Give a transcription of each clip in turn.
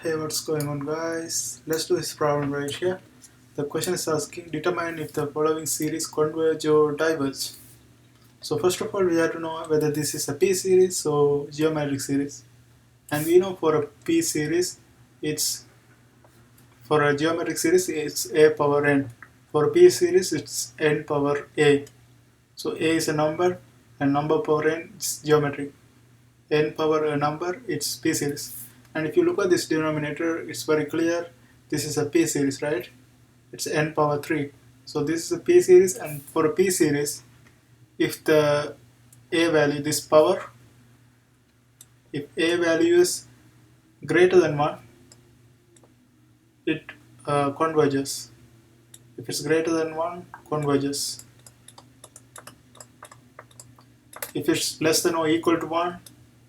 Hey, what's going on, guys? Let's do this problem right here. The question is asking determine if the following series converge or diverge. So first of all, we have to know whether this is a P series or geometric series. And we know for a P series, it's for a geometric series it's a power n. For a P series, it's n power a. So a is a number, and number power n is geometric. N power a number, it's P series. And if you look at this denominator, it's very clear. This is a P series, right? It's n power 3. So this is a P series, and for a P series, if the a value, this power, if a value is greater than 1, it converges. If it's greater than 1, converges. If it's less than or equal to 1,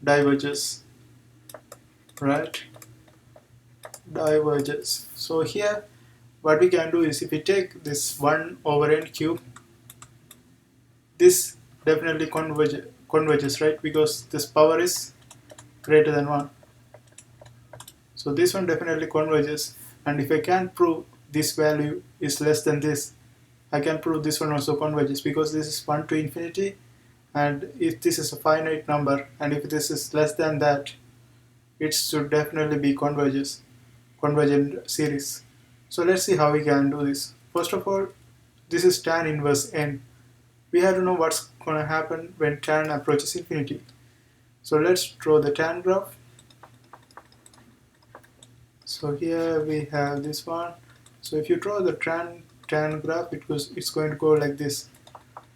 diverges. Right? Diverges. So here, what we can do is if we take this 1 over n cube, this definitely converges, right? Because this power is greater than 1. So this one definitely converges. And if I can prove this value is less than this, I can prove this one also converges, because this is 1 to infinity, and if this is a finite number and if this is less than that, it should definitely be convergent series. So let's see how we can do this. First of all, this is tan inverse n. We have to know what's going to happen when tan approaches infinity. So let's draw the tan graph. So here we have this one. So if you draw the tan graph, it's going to go like this,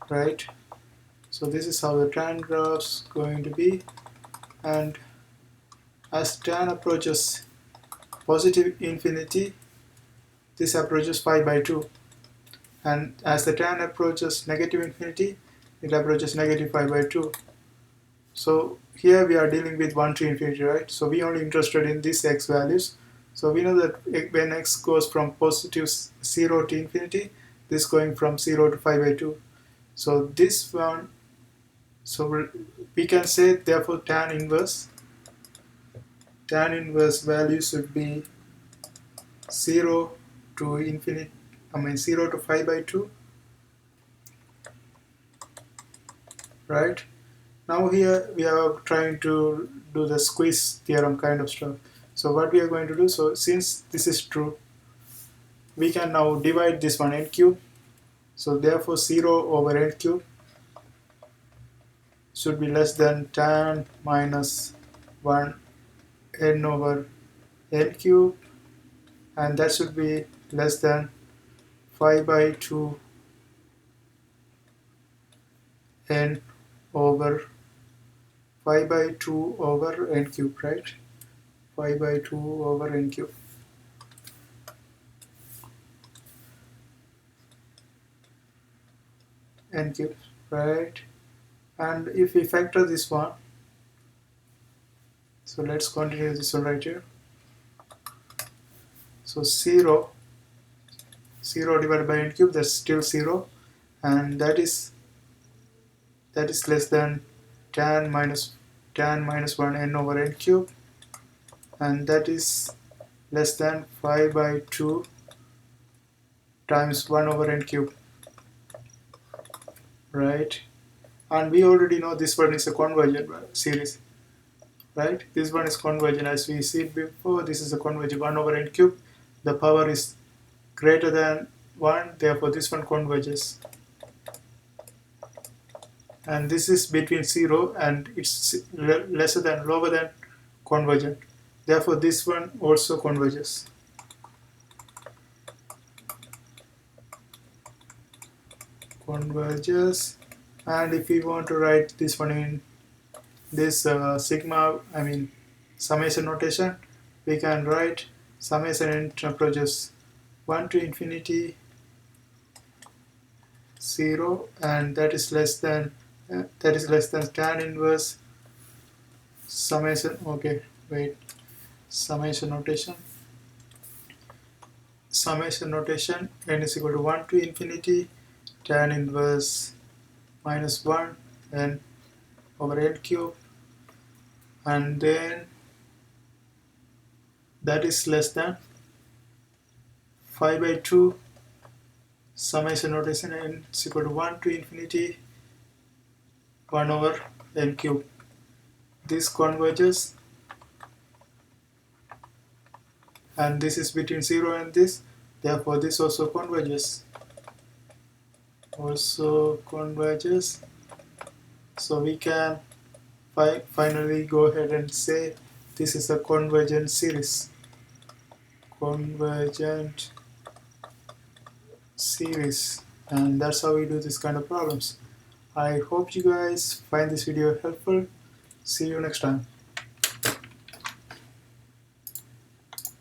right? So this is how the tan graph's going to be, and as tan approaches positive infinity, this approaches pi by 2, and as the tan approaches negative infinity, it approaches negative pi by 2. So here we are dealing with 1 to infinity, right? So we only interested in these x values. So we know that when x goes from positive 0 to infinity, this going from 0 to pi by 2. So this one, so we can say therefore tan inverse value should be 0 to infinity, 0 to pi by 2, right? Now here we are trying to do the squeeze theorem kind of stuff. So what we are going to do, so since this is true, we can now divide this one n cube. So therefore 0 over n cube should be less than tan minus 1 n over n cube, and that should be less than 5 by 2 n over 5 by 2 over n cube, right? 5 by 2 over n cube. N cube, right? And if we factor this one, so let's continue this one right here. So 0 divided by n cube, that's still 0, and that is less than tan minus 1 n over n cube, and that is less than 5 by 2 times 1 over n cube, right? And we already know this one is a convergent series, right? This one is convergent, as we see before. This is a convergent 1 over n cube. The power is greater than 1, therefore this one converges. And this is between 0 and it's lower than convergent. Therefore this one also converges. And if we want to write this one in this summation notation, we can write summation n approaches 1 to infinity 0, and that is less than tan inverse summation. Okay, wait, summation notation n is equal to 1 to infinity tan inverse minus 1 n over n cube, and then that is less than 5 by 2 summation notation n is equal to 1 to infinity 1 over n cube. This converges, and this is between 0 and this, therefore this also converges. So we can finally go ahead and say this is a convergent series. And that's how we do this kind of problems. I hope you guys find this video helpful. See you next time.